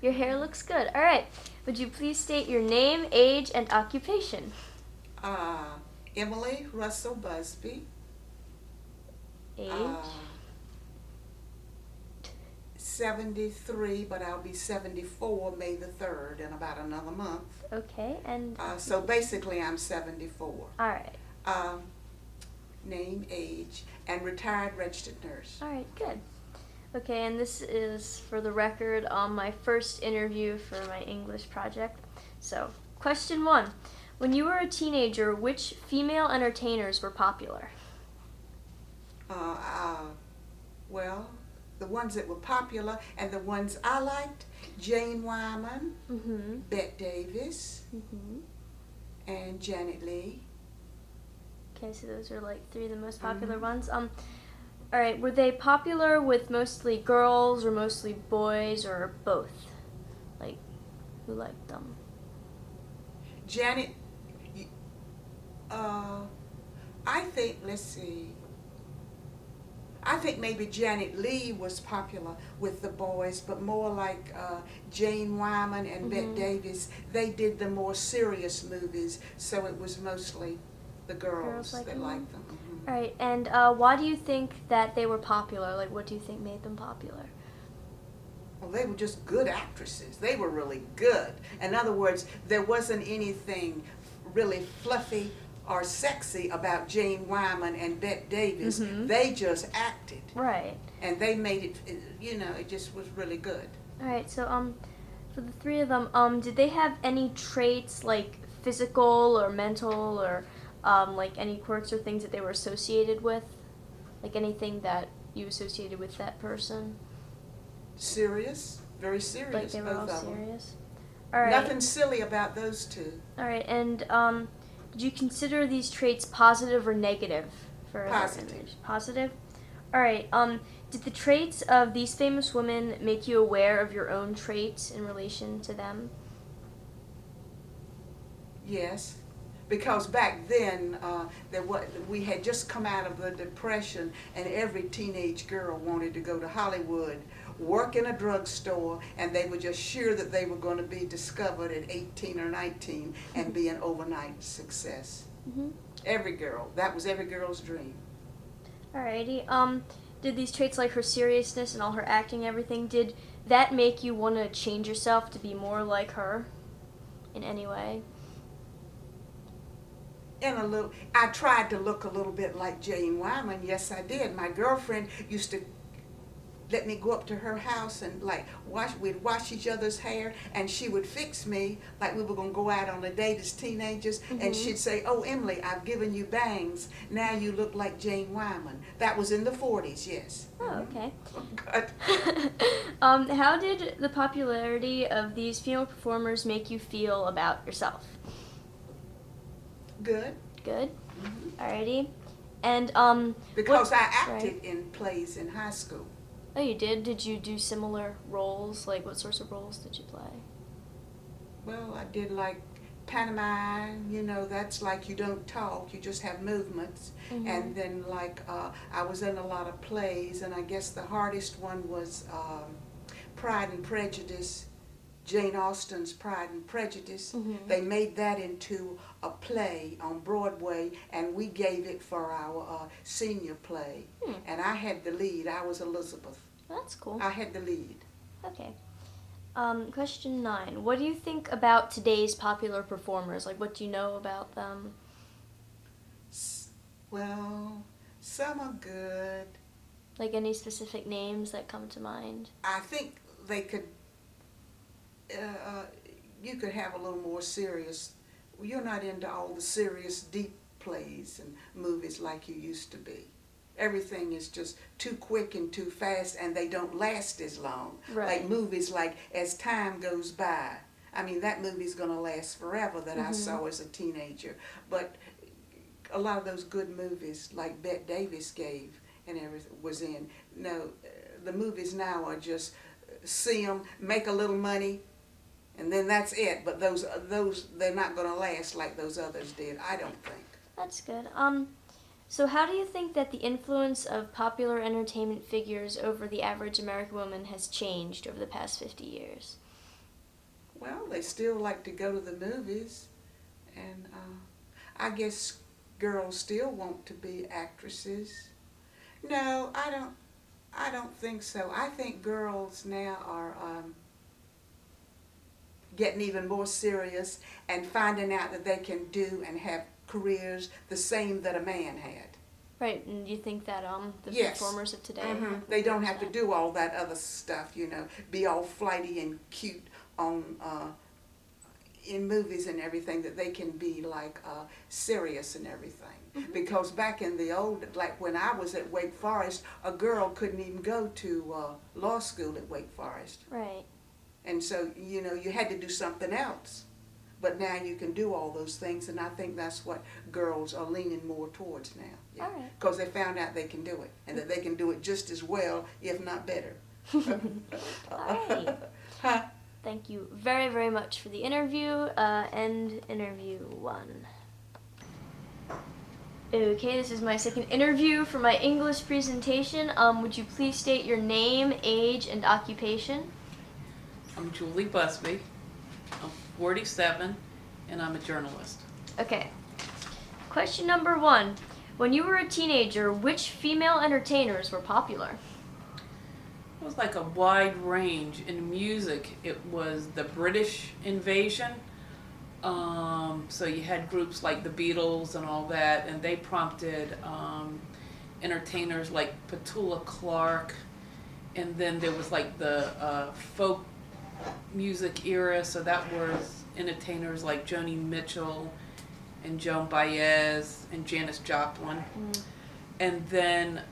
Your hair looks good. All right. Would you please state your name, age, and occupation? Uh, Emily Russell Busby, Age. uh, 73, but I'll be 74 May the 3rd in about another month. Okay, and So basically, I'm 74. all right. Um, Name, age, and retired registered nurse. All right, good. Okay, and this is for the record on my first interview for my English project. So, question 1. When you were a teenager, which female entertainers were popular? Uh, uh, well, the ones that were popular and the ones I liked, Jane Wyman, Mm-hmm. Bette Davis, Mm-hmm. and Janet Leigh. Okay, so those are like 3 of the most popular Mhm. ones. All right, were they popular with mostly girls or mostly boys or both? Like, who liked them? Janet, uh, I think, let's see, I think maybe Janet Leigh was popular with the boys, but more like Jane Wyman and Bette Mhm. Davis. They did the more serious movies, so it was mostly the girls that liking them? liked them. Mhm. All right, and why do you think that they were popular? Like, what do you think made them popular? Well, they were just good actresses. They were really good. In other words, there wasn't anything really fluffy or sexy about Jane Wyman and Bette Davis. Mhm. They just acted, Right. and they made it just was really good. All right, so for the 3 of them, did they have any traits like physical or mental or like any quirks or things that they were associated with? Like anything that you associated with that person? Serious, very Like serious, they were all both of them. serious? All right. Nothing silly about those two. All right, and did you consider these traits positive or negative for their Positive. image? Positive. All right. Did the traits of these famous women make you aware of your own traits in relation to them? Yes, because back then we had just come out of the Depression, and every teenage girl wanted to go to Hollywood, work in a drugstore, and they were just sure that they were going to be discovered at 18 or 19 and be an overnight success. Mhm. Every girl, that was every girl's dream. Alrighty. Did these traits like her seriousness and all her acting and everything, did that make you want to change yourself to be more like her in any way? I tried to look a little bit like Jane Wyman. Yes, I did. My girlfriend used to let me go up to her house and we'd wash each other's hair, and she would fix me like we were going to go out on a date as teenagers. Mm-hmm. And she'd say, "Oh, Emily, I've given you bangs. Now you look like Jane Wyman." That was in the 40s, yes. Oh, okay. Good. How did the popularity of these female performers make you feel about yourself? Good. Good. Mhm. Alrighty. And Because what, I acted right. in plays in high school. Oh, you did? Did you do similar roles? Like, what sorts of roles did you play? Well, I did like pantomime, that's like you don't talk, you just have movements. Mm-hmm. And then I was in a lot of plays, and I guess the hardest one was Pride and Prejudice, Jane Austen's Pride and Prejudice. Mm-hmm. They made that into a play on Broadway, and we gave it for our senior play. And I had the lead. I was Elizabeth. That's cool. I had the lead. Okay. Question 9. What do you think about today's popular performers? Like, what do you know about them? Well, some are good. Like, any specific names that come to mind? I think they could, you could have a little more serious. You're not into all the serious, deep plays and movies like you used to be. Everything is just too quick and too fast, and they don't last as long. Right. Like movies like As Time Goes By. I mean, that movie's going to last forever that I saw as a teenager. But a lot of those good movies like Bette Davis gave and everything was in. No, the movies now are just see them, make a little money, and then that's it. But those they're not going to last like those others did, I don't think. That's good. So how do you think that the influence of popular entertainment figures over the average American woman has changed over the past 50 years? they still like to go to the movies, and I guess girls still want to be actresses. No, I don't. I don't think so. I think girls now are getting even more serious and finding out that they can do and have careers the same that a man had. Right, and you think that the Yes. performers of today They don't have to do all that other stuff, you know, be all flighty and cute on in movies and everything. That they can be like serious and everything. Because back in the old, like when I was at Wake Forest, a girl couldn't even go to law school at Wake Forest. Right. And so, you know, you had to do something else. But now you can do all those things, and I think that's what girls are leaning more towards now. Yeah. All right. Because they found out they can do it, and that they can do it just as well, if not better. All right. Huh? Thank you very, very much for the interview. End interview 1. Okay, this is my second interview for my English presentation. Would you please state your name, age, and occupation? I'm Julie Busby. I'm 47, and I'm a journalist. Okay. Question number 1. When you were a teenager, which female entertainers were popular? It was like a wide range. In music, it was the British invasion. So you had groups like the Beatles and all that, and they prompted entertainers like Petula Clark, and then there was like the folk music era, so that was entertainers like Joni Mitchell and Joan Baez and Janis Joplin. And then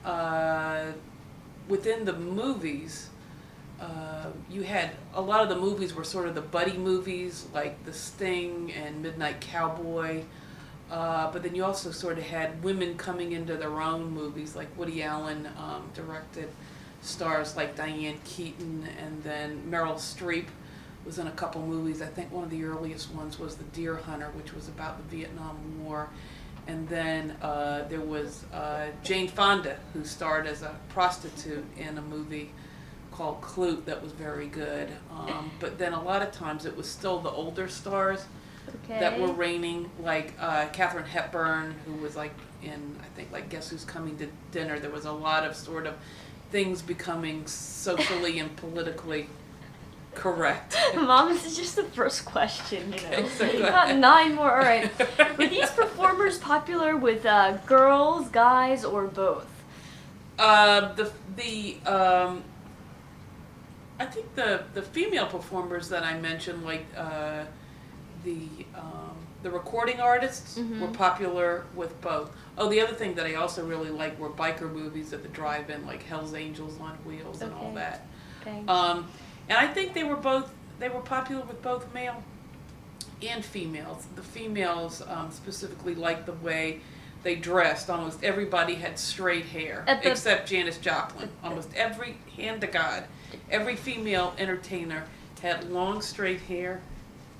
within the movies, you had a lot of the movies were sort of the buddy movies like The Sting and Midnight Cowboy, but then you also sort of had women coming into their own movies, like Woody Allen directed stars like Diane Keaton, and then Meryl Streep was in a couple movies. I think one of the earliest ones was The Deer Hunter, which was about the Vietnam War. And then there was Jane Fonda, who starred as a prostitute in a movie called Clute that was very good. But then a lot of times it was still the older stars that were reigning, like Katharine Hepburn, who was like in, I think, like Guess Who's Coming to Dinner. There was a lot of sort of things becoming socially and politically correct. Mom, this is just the first question, you know. Okay, so You go got ahead. 9 more. All right. Were these performers popular with girls, guys, or both? I think the female performers that I mentioned, like the recording artists, were popular with both. Oh, the other thing that I also really liked were biker movies at the drive-in, like Hell's Angels on Wheels and all that. Okay. And I think they were popular with both male and females. The females specifically liked the way they dressed. Almost everybody had straight hair, except Janis Joplin. Almost every, hand to God, every female entertainer had long straight hair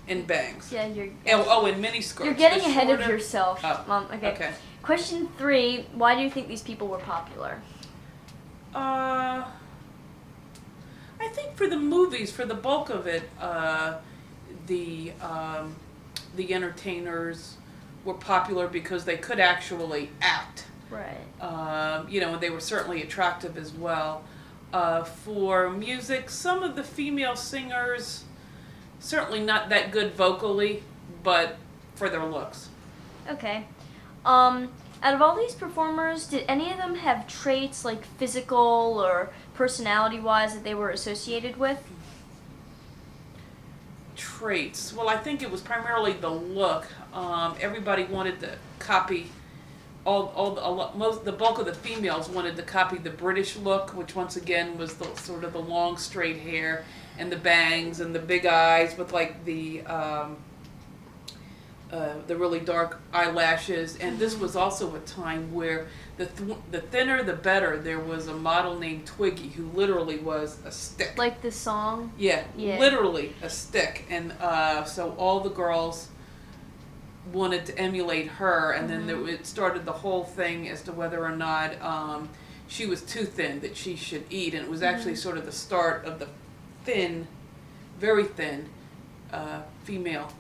and bangs. Yeah, you're. And mini skirts. You're getting The ahead of shorter- yourself, Oh, Mom. Okay. Okay. Question 3. Why do you think these people were popular? I think for the movies, for the bulk of it, the entertainers were popular because they could actually act. Right. And they were certainly attractive as well. For music, some of the female singers, certainly not that good vocally, but for their looks. Okay. Out of all these performers, did any of them have traits like physical or personality-wise that they were associated with? Traits. Well, I think it was primarily the look. Everybody wanted to copy. The bulk of the females wanted to copy the British look, which once again was the sort of the long straight hair and the bangs and the big eyes with like the really dark eyelashes. And this was also a time where the thinner the better. There was a model named Twiggy who literally was a stick. Like the song? Yeah, literally a stick. And so all the girls wanted to emulate her, and then it started the whole thing as to whether or not she was too thin that she should eat. And it was actually sort of the start of the thin, very thin female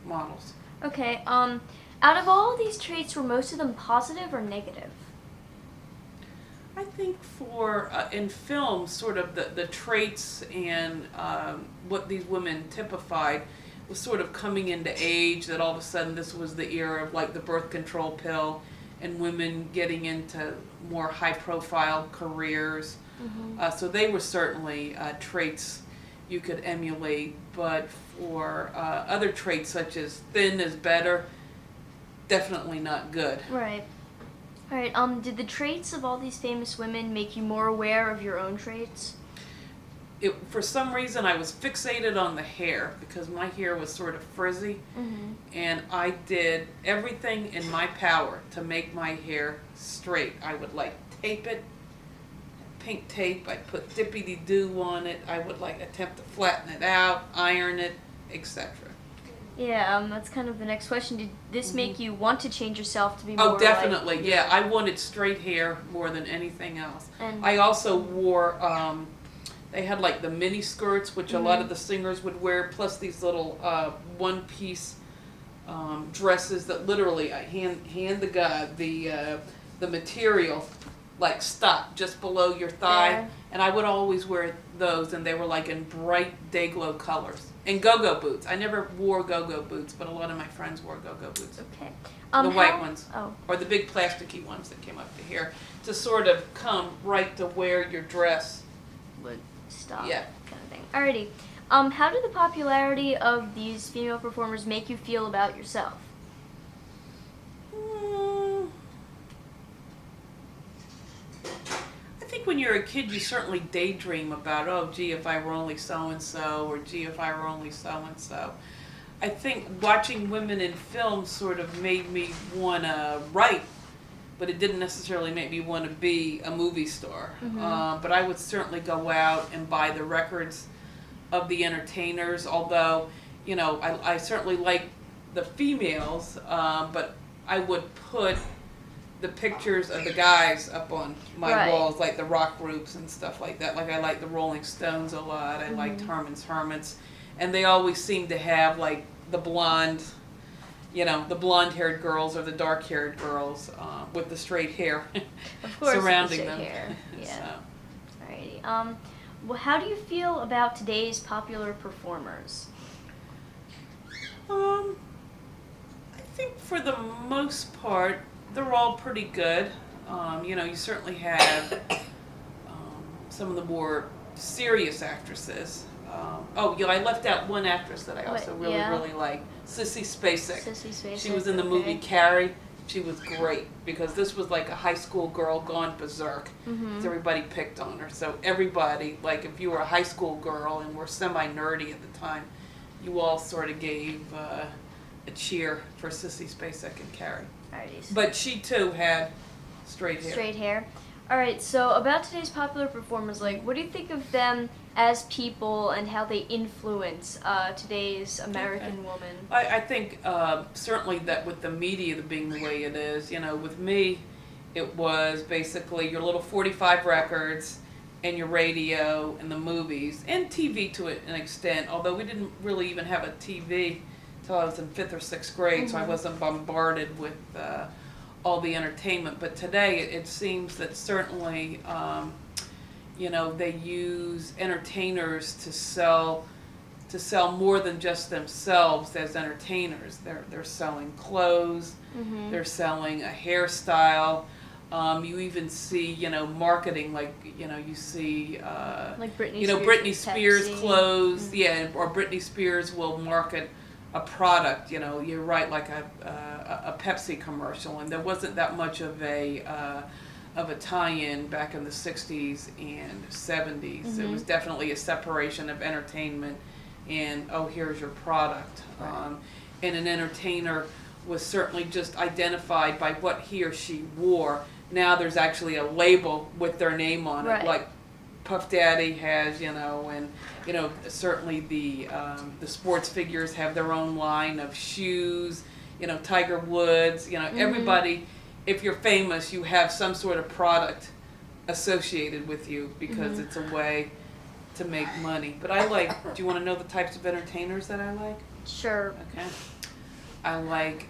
models. Okay. Out of all these traits, were most of them positive or negative? I think for in film, sort of the traits and what these women typified was sort of coming into age. That all of a sudden this was the era of like the birth control pill, and women getting into more high-profile careers. Mm-hmm. So they were certainly traits you could emulate. But for other traits such as thin is better, definitely not good. Right. All right. Did the traits of all these famous women make you more aware of your own traits? For some reason, I was fixated on the hair because my hair was sort of frizzy, Mm-hmm. and I did everything in my power to make my hair straight. I would like tape it, pink tape. I'd put dippy-dee-doo on it. I would like attempt to flatten it out, iron it, etc. Yeah. That's kind of the next question. Did this make you want to change yourself to be more? Oh, definitely, yeah. I wanted straight hair more than anything else. And I also wore, they had like the mini skirts, which a lot of the singers would wear, plus these little one-piece dresses that literally, I hand the guy the material like stopped just below your thigh, There. and I would always wear those, and they were like in bright day glow colors. And go-go boots. I never wore go-go boots, but a lot of my friends wore go-go boots. Okay. The white ones. Oh. Or the big plasticky ones that came up to here, to sort of come right to where your dress Would stop. Yeah. Kind of thing. Alrighty. How did the popularity of these female performers make you feel about yourself? I think when you're a kid, you certainly daydream about, oh, gee, if I were only so-and-so, or gee, if I were only so-and-so. I think watching women in film sort of made me want to write, but it didn't necessarily make me want to be a movie star. But I would certainly go out and buy the records of the entertainers, although, you know, I certainly like the females, but I would put the pictures of the guys up on my Right. walls, like the rock groups and stuff like that. Like I like the Rolling Stones a lot. I liked Herman's Hermits, and they always seem to have like the blonde, you know, the blonde-haired girls or the dark-haired girls with the straight hair Of course, surrounding the them. straight hair. Yeah. So, Alrighty. Well, how do you feel about today's popular performers? I think for the most part, they're all pretty good. You know, you certainly have some of the more serious actresses. Yeah, I left out one actress that I also What? really, Yeah. really like, Sissy Spacek. Sissy Spacek. She was in the movie Carrie. She was great because this was like a high school girl gone berserk. Mm-hmm. So everybody picked on her. So everybody, like if you were a high school girl and were semi-nerdy at the time, you all sort of gave a cheer for Sissy Spacek and Carrie. Alrighty. But she too had straight hair. Straight hair. Alright, so about today's popular performers, like, what do you think of them as people and how they influence today's American woman? I think certainly that with the media being the way it is, you know, with me, it was basically your little 45 records and your radio and the movies and TV to an extent, although we didn't really even have a TV till I was in 5th or 6th grade, so I wasn't bombarded with all the entertainment. But today it seems that certainly, you know, they use entertainers to sell more than just themselves as entertainers. They're selling clothes, they're selling a hairstyle. You even see, you know, marketing, like, you know, you see, Like Britney you know, Spears Britney with Spears Pepsi. clothes, yeah, or Britney Spears will market a product, you know, you're right, like a Pepsi commercial, and there wasn't that much of a tie-in back in the 60s and 70s. It was definitely a separation of entertainment and, oh, here's your product. And an entertainer was certainly just identified by what he or she wore. Now there's actually a label with their name on it, Right. like Puff Daddy has, you know, and, you know, certainly the sports figures have their own line of shoes, you know, Tiger Woods, you know, everybody, if you're famous, you have some sort of product associated with you because it's a way to make money. But I like, do you want to know the types of entertainers that I like? Sure. Okay. I like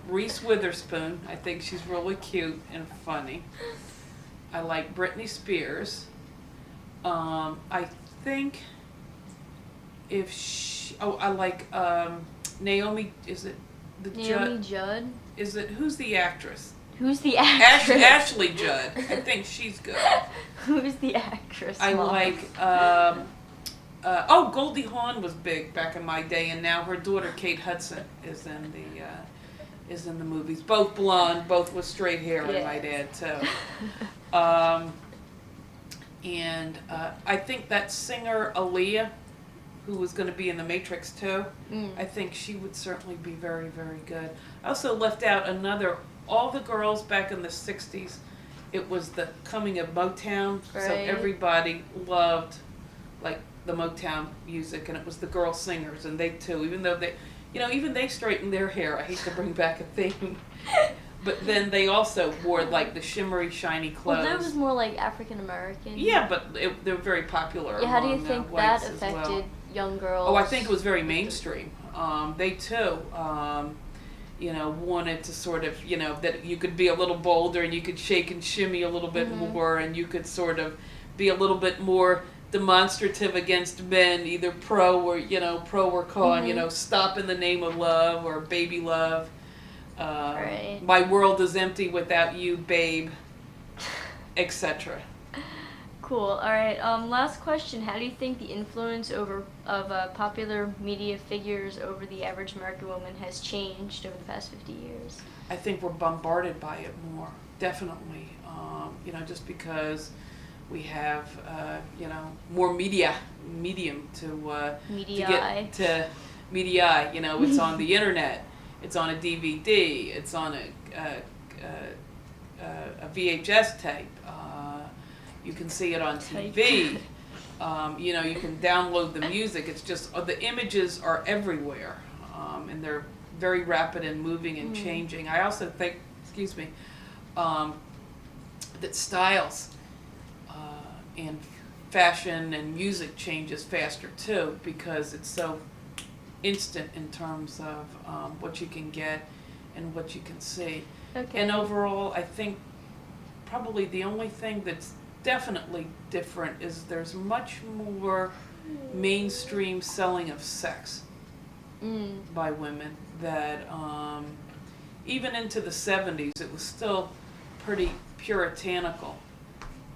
Reese Witherspoon. I think she's really cute and funny. I like Britney Spears. I think if she, I like Naomi, is it the Naomi Judd. Is it, who's the actress? Who's the actress? Ashley Judd. I think she's good. Who's the actress? I Mom? like, Goldie Hawn was big back in my day, and now her daughter Kate Hudson is in the movies. Both blonde, both with straight hair, I might add too. And I think that singer Aaliyah, who was going to be in The Matrix too, I think she would certainly be very, very good. I also left out all the girls back in the 60s, it was the coming of Motown, so everybody loved like the Motown music, and it was the girl singers, and they too, even though even they straightened their hair. I hate to bring back a theme. But then they also wore like the shimmery, shiny clothes. Well, that was more like African American. Yeah, but they were very popular. Yeah, how do you among, think whites that as affected well. young girls? Oh, I think it was very mainstream. They too, wanted to sort of, that you could be a little bolder and you could shake and shimmy a little bit more, and you could sort of be a little bit more demonstrative against men, either pro or con, stop in the name of love or baby love. My world is empty without you, babe, etc. Cool. All right. Last question. How do you think the influence of popular media figures over the average American woman has changed over the past 50 years? I think we're bombarded by it more, definitely. Just because we have, more medium to get to media. It's on the internet, it's on a DVD, it's on a VHS tape. You can see it on TV. You can download the music. It's just the images are everywhere, and they're very rapid and moving and changing. I also think, that styles and fashion and music changes faster too, because it's so instant in terms of what you can get and what you can see. Okay. And overall, I think probably the only thing that's definitely different is there's much more mainstream selling of sex by women, that even into the 70s it was still pretty puritanical,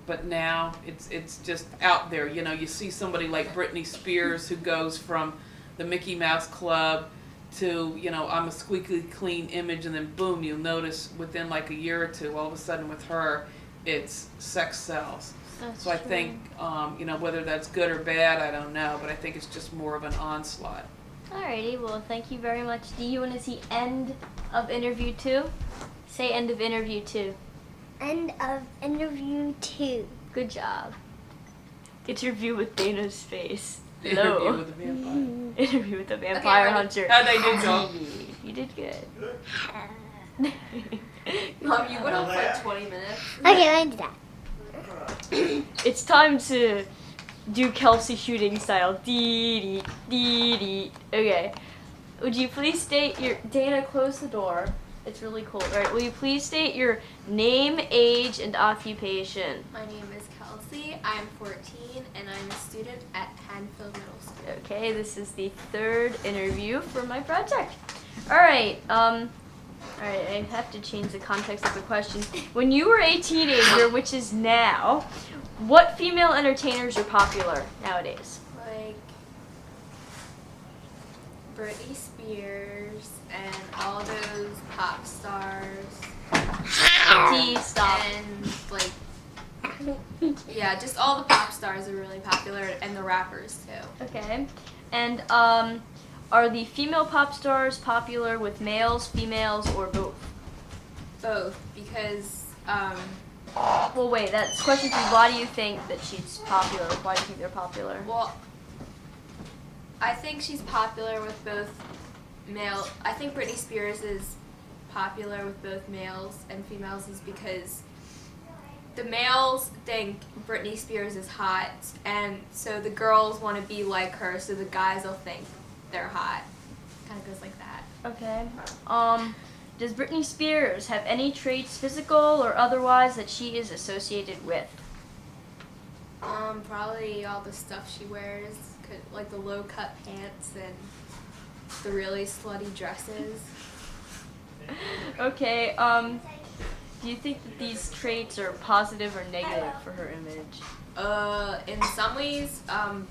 but now it's just out there. You see somebody like Britney Spears who goes from the Mickey Mouse Club to, I'm a squeaky clean image, and then boom, you'll notice within like a year or two, all of a sudden with her, it's sex sells. That's so I true. think, whether that's good or bad, I don't know, but I think it's just more of an onslaught. Alrighty, well, thank you very much. Do you want to see end of interview 2? Say end of interview 2. End of interview 2. Good job. Interview with Dana's face. Interview Hello. with a vampire. Interview with the vampire ready. hunter. How'd they do, Joel? You did good. Mom, you went on for like 20 minutes. Okay, I did that. It's time to do Kelsey shooting style. Dee dee dee dee. Okay. Would you please state your Dana? Close the door. It's really cold. All right. Will you please state your name, age, and occupation? My name is Kelsey. I'm 14 and I'm a student at Hanfield Middle School. Okay. This is the 3rd interview for my project. All right. All right, I have to change the context of the question. When you were a teenager, which is now, what female entertainers are popular nowadays? Like Britney Spears and all those pop stars. Stop. And like, yeah, just all the pop stars are really popular, and the rappers too. Okay. And are the female pop stars popular with males, females, or both? Both, because Well, wait, that's question 3. Why do you think that she's popular? Why do you think they're popular? well, I think she's popular with both male. I think Britney Spears is popular with both males and females is because the males think Britney Spears is hot, and so the girls want to be like her, so the guys will think they're hot. Kind of goes like that. Okay. Does Britney Spears have any traits, physical or otherwise, that she is associated with? Probably all the stuff she wears, like the low-cut pants and the really slutty dresses. Okay. Do you think that these traits are positive or negative for her image? In some ways,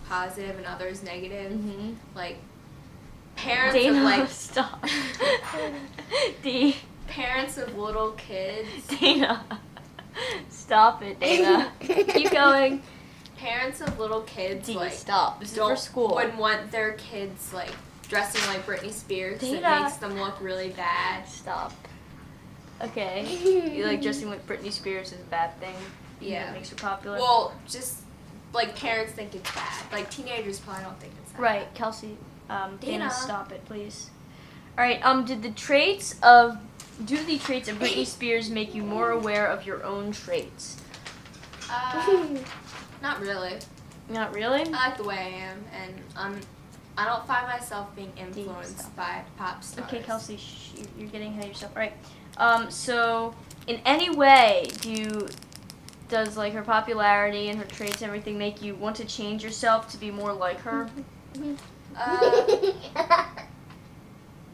positive, and others negative. Mm-hmm. Like parents Dana, of like stop. D. parents of little kids. Dana. Stop it, Dana. Keep going. Parents of little kids D, like stop. This is for school. wouldn't want their kids like dressing like Britney Spears. It Dana. makes them look really bad. Stop. Okay. You like dressing like Britney Spears is a bad thing? Yeah. It makes her popular? Well, just like parents think it's bad. Like teenagers probably don't think it's that Right, bad. Kelsey. Dana, Dana. stop it, please. Alright, do the traits of Britney Spears make you more aware of your own traits? Not really. Not really? I like the way I am, and I don't find myself being influenced Stop. by pop stars. Okay, Kelsey, you're getting ahead of yourself. Alright. So in any way does like her popularity and her traits and everything make you want to change yourself to be more like her?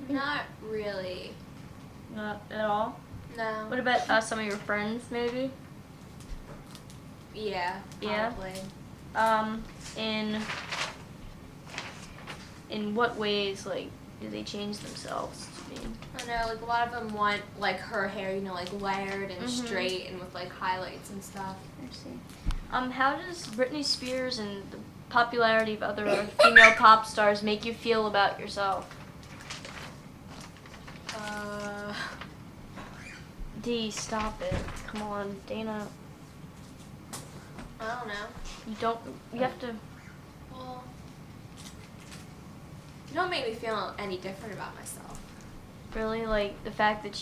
Not really. Not at all. No. What about some of your friends maybe? Yeah. Yeah? Probably. In what ways like do they change themselves to be? I don't know. Like a lot of them want like her hair, like layered and Mhm. straight and with like highlights and stuff. I see. How does Britney Spears and the popularity of other female pop stars make you feel about yourself? D, stop it. Come on, Dana. I don't know. You have to. Well, you don't make me feel any different about myself. Really, like the fact that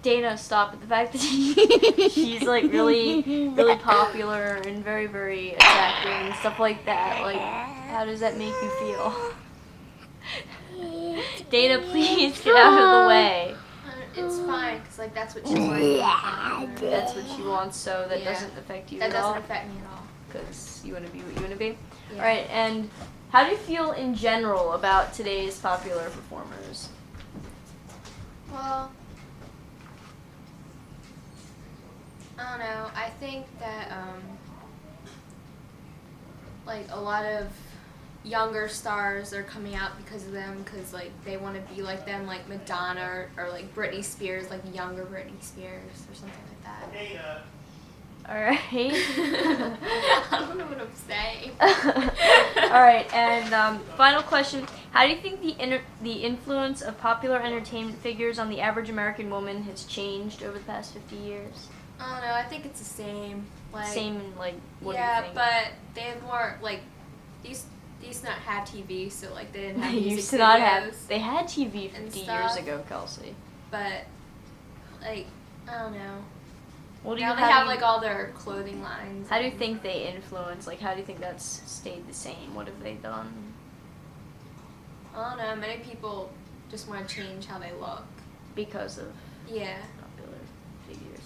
Dana, stop it. The fact that she's like really, really popular and very, very attractive and stuff like that. Like, how does that make you feel? Dana, please get out of the way. It's fine, because like that's what she wants. That's what she wants, so that Yeah. doesn't affect you That at all. doesn't affect me at all. Because you want to be what you want to be. Yeah. All right, and how do you feel in general about today's popular performers? Well, I don't know. I think that like a lot of younger stars are coming out because of them, because like they want to be like them, like Madonna or like Britney Spears, like younger Britney Spears or something like that. All right. I don't know what I'm saying. All right, and final question: how do you think the influence of popular entertainment figures on the average American woman has changed over the past 50 years? I don't know. I think it's the same. Like Same in like what do yeah, you think? but they have more like these used to not have TV, so like they didn't have They music used to not have. videos, They had TV and 50 years stuff. ago, Kelsey. but like I don't know. What do Now you they how have do you- like all their clothing lines. How do you and- think they influence? Like, how do you think that's stayed the same? What have they done? I don't know. Many people just want to change how they look. Because of Yeah. popular figures.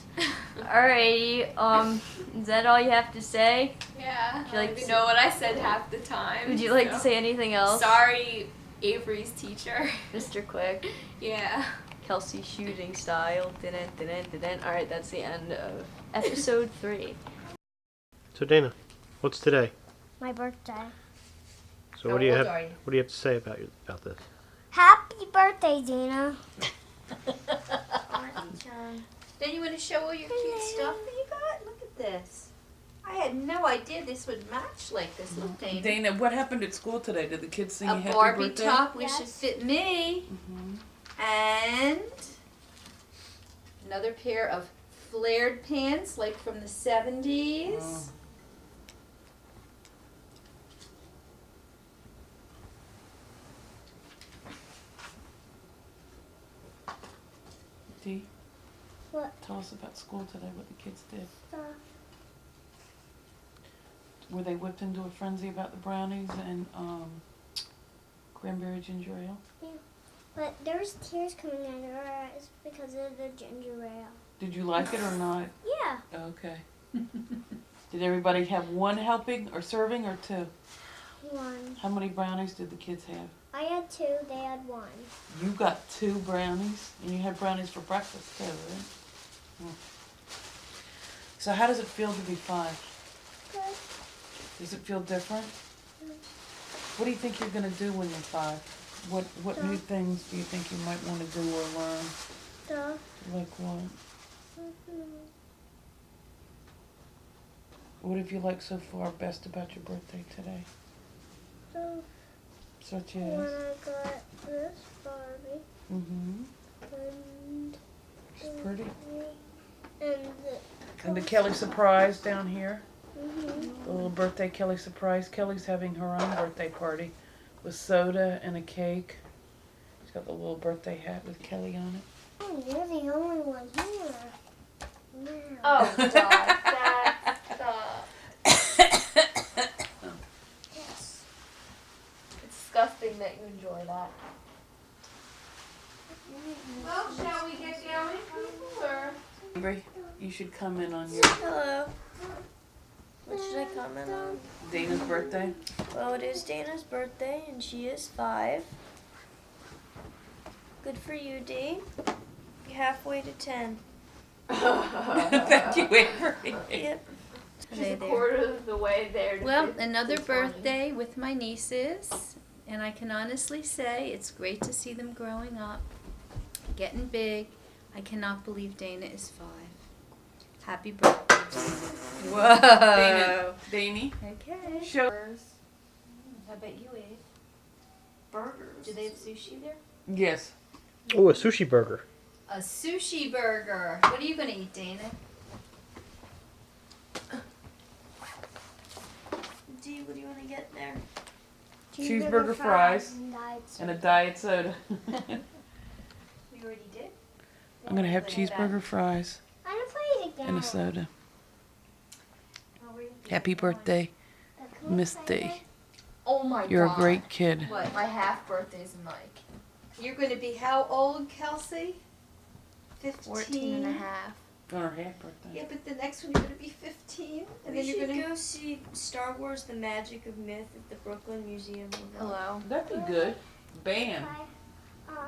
Alrighty, is that all you have to say? Yeah. Would I you don't like even to know what I said half the time. Would you like to so- say anything else? Sorry, Avery's teacher. Mr. Quick, Yeah. Kelsey shooting style. Alright, that's the end of episode 3. So Dana, what's today? My birthday. So How what do you old have? are you? What do you have to say about this? Happy birthday, Dina. Then you want to show all your cute stuff that you got? Look at this. I had no idea this would match like this. Look, Dana. Dana, what happened at school today? Did the kids sing A you happy Barbie birthday? top which Yes. should fit me. And another pair of flared pants like from the 70s. Oh. Dee, What? tell us about school today, what the kids did. Were they whipped into a frenzy about the brownies and cranberry ginger ale? But there was tears coming out of her eyes because of the ginger ale. Did you like it or not? Yeah. Okay. Did everybody have one helping or serving or two? One. How many brownies did the kids have? I had 2, they had 1. You got 2 brownies, and you had brownies for breakfast too, right? Mm. So how does it feel to be 5? Good. Does it feel different? What do you think you're going to do when you're 5? What new things do you think you might want to do or learn? Stuff. Like what? What have you liked so far best about your birthday today? So Such when as? I got this Barbie Mm-hmm. and She's pretty. and And the Kelly surprise down here. Mhm. The little birthday Kelly surprise. Kelly's having her own birthday party with soda and a cake. She's got the little birthday hat with Kelly on it. Oh, you're the only one here. No. Oh, God. That's Yes. it's disgusting that you enjoy that. Well, shall we get going, people, or? Avery, you should comment on your Hello. What should I comment on? Dana's birthday. Well, it is Dana's birthday, and she is 5. Good for you, D. You're halfway to 10. Thank you, Avery. Yep. She's Hey a there. quarter of the way there. To Well, fif- another to 20. birthday with my nieces, and I can honestly say it's great to see them growing up, getting big. I cannot believe Dana is 5. Happy birthday, Dana. Whoa. Dana. Okay. Show. How about you, Abe? Burgers. Do they have sushi there? Yes. Oh, a sushi burger. A sushi burger. What are you going to eat, Dana? D, what do you want to get there? Cheeseburger fries and diet and a soda. diet soda. We already did. I'm gonna have cheeseburger fries I don't play it again. and a soda. Oh, we're- Happy birthday, But can we Miss play D. it? Oh my You're God. a great kid. What? My half birthday's in like You're going to be how old, Kelsey? 14 and a half. On her half birthday. Yeah, but the next one you're going to be 15, and We then you're should going to. go see Star Wars: The Magic of Myth at the Brooklyn Museum. Hello. That'd be good. Bam.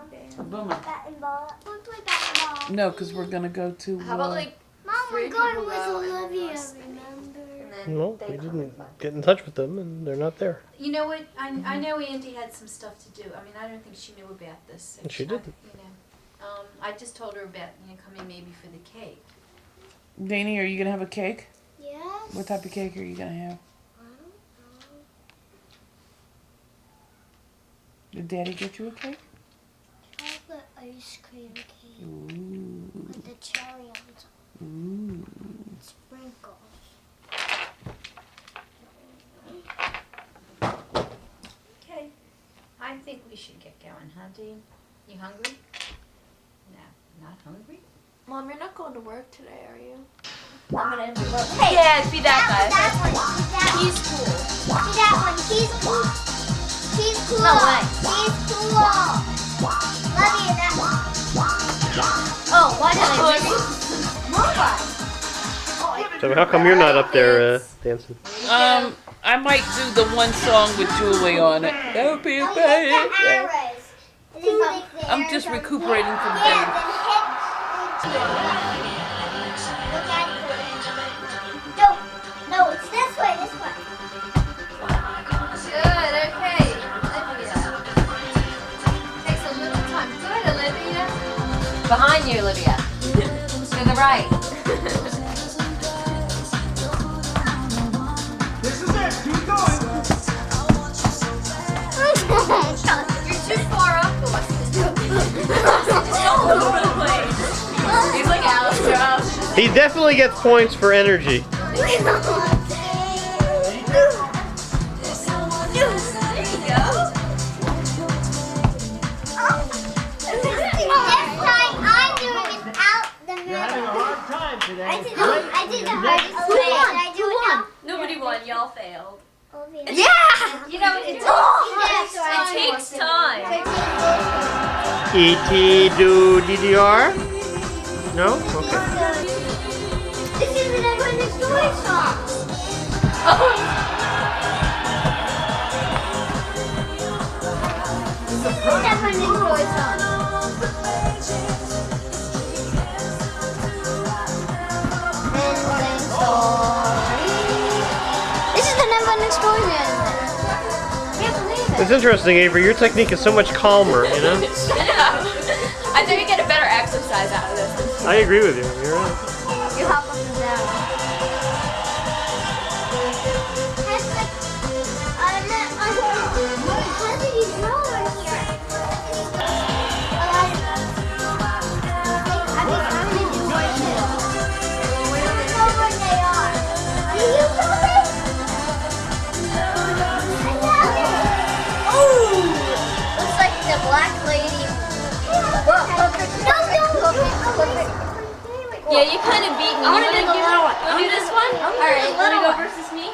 Play, Boom. bat and ball. We'll play bat and ball. No, because we're gonna go to. How about like Mom, three we're going people with go and then Olivia, us three. remember? and then No, they we come didn't and fun. get in touch with them, and they're not there. You know what? I know Andy had some stuff to do. I mean, I don't think she knew about this. And she didn't. You know, I just told her about coming maybe for the cake. Danny, are you gonna have a cake? Yes. What type of cake are you gonna have? I don't know. Did Daddy get you a cake? Chocolate ice cream cake Ooh. with the cherry on top. Ooh. Sprinkles. Okay. I think we should get going, huh, Dean? You hungry? No, not hungry. Mom, you're not going to work today, are you? I'm gonna interrupt. Hey, yeah, be that guy. That one. That He's cool. See that one. He's cool. He's cool. No way. He's cool. Love you, that one. Oh, why did I miss? So how come you're not up there dancing? I might do the one song with Julie on it. Happy Oh, birthday. you hit the arrows. And then like the I'm arrows just on- recuperating from Yeah, Dave. then hit. Look at it. No, it's this way, this way. Good, okay. Olivia. Takes a little time. Good, Olivia. Behind you, Olivia. To the right. You're too far up, all over the place. He's like Alice Jones. He definitely gets points for energy. There you go. I did the hardest way. Should I do it now? Nobody one, y'all failed. Yeah! You know, it takes time. E.T. do DDR? No? Okay. This is the Never Ending Story song. This is the Never Ending Story song. Ending story. This is the Never Ending Story, man. Can't believe it. It's interesting, Avery. Your technique is so much calmer, you know? I think we get a better exercise out of this. I agree with you. You're right. You hop up and down. How did you draw right here? I'm gonna do one too. I don't know what they are. Can you draw it? I got it. Oh! Looks like the black lady. Whoa! No! Yeah, you kind of beat me. I wanna do the little one. You wanna do this one? Alright, the wanna little go one. versus me?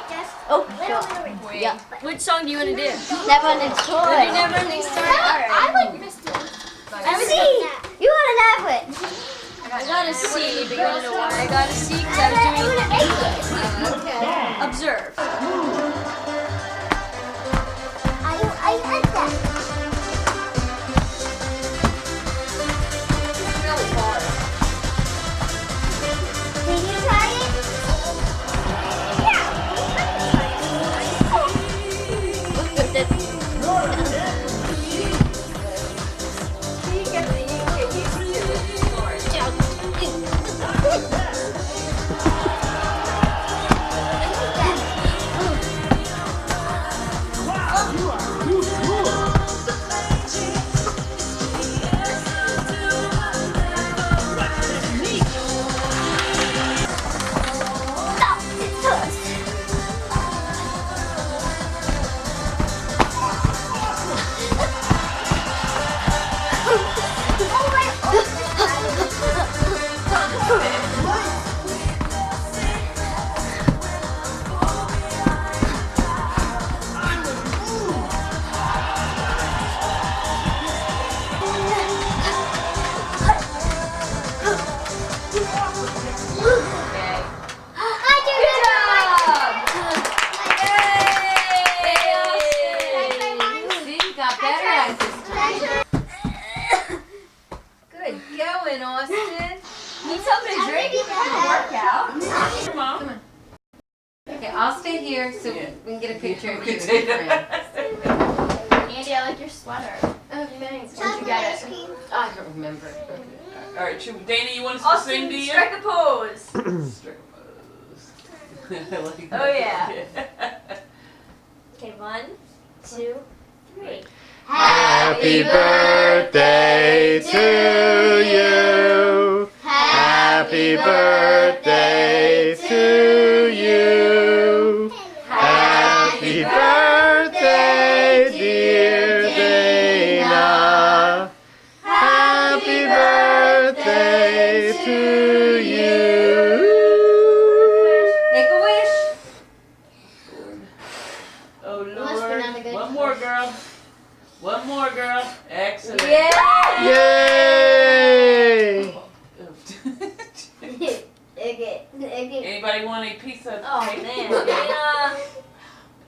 Oh, sure. Yeah. Which song do you wanna do? Never Ending Story. Wanna do Never Ending Story? Alright. I like missed it. See, you want to have it. I got a C, but you wanna know why I got a C? Because I was doing Okay. Observe. I like that. Did you try it? Good going, Austin. Need something to drink? Workout. Come on. Okay, I'll stay here so Yeah. we can get a picture of you We and can your take friend. Andy, I like your sweater. Oh, thanks. Where'd you get it? I don't remember. All right, Dana, you want us to sing to Austin, you? strike a pose. Strike a pose. I like Oh, that. yeah. Okay, 1, 2, 3. Happy birthday to you. Happy birthday to you. Happy birthday, dear Dana. Happy birthday to you. Make a wish. Oh must be not a Lord. good One more, girl. One more, girl. Excellent. Yeah! Yay! Anybody want a piece of Oh, cake? man. Dana.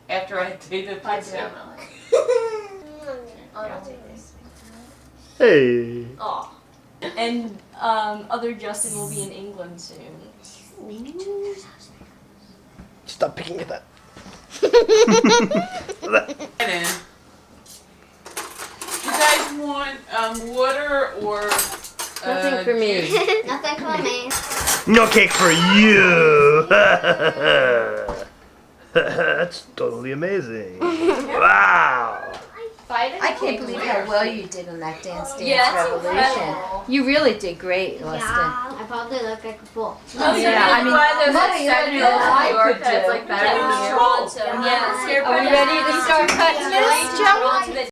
After I take the pizza. I'll take this. Hey. Aw. And other Justin will be in England soon. Stop picking at that. And then, you guys want water or Nothing for me. Nothing for me. No cake for you. That's totally amazing. Wow. I can't believe how well you did on that Dance Yeah, it's Revolution. incredible. You really did great, Austin. Yeah, I probably look like a fool. Oh, Yeah, I mean, Mother, you don't know what I could do. It's like better than Toronto. Yeah, Are we ready to start cutting this, Joe?